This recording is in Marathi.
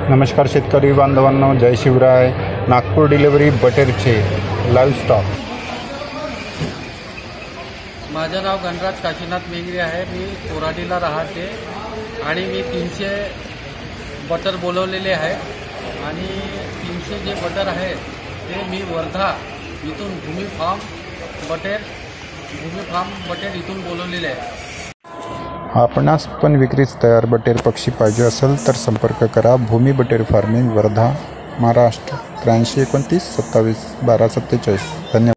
नमस्कार शेतकरी बांधवांनो, जय शिवराय. नागपूर डिलिव्हरी बटेरचे लाईव्ह स्टॉक. माझं नाव गणराज काशीनाथ मेघरे आहे. मी कोराडीला राहते आणि मी 300 बटर बोलवलेले आहेत आणि 300 जे बटर आहेत ते मी वर्धा इथून भूमी फार्म बटेर इथून बोलवलेले आहे. आपणास पण विक्रीस तयार बटेर पक्षी पाहिजे असेल तर संपर्क करा. भूमी बटेर फार्मिंग, वर्धा, महाराष्ट्र. 83 29 27 12 47. धन्यवाद.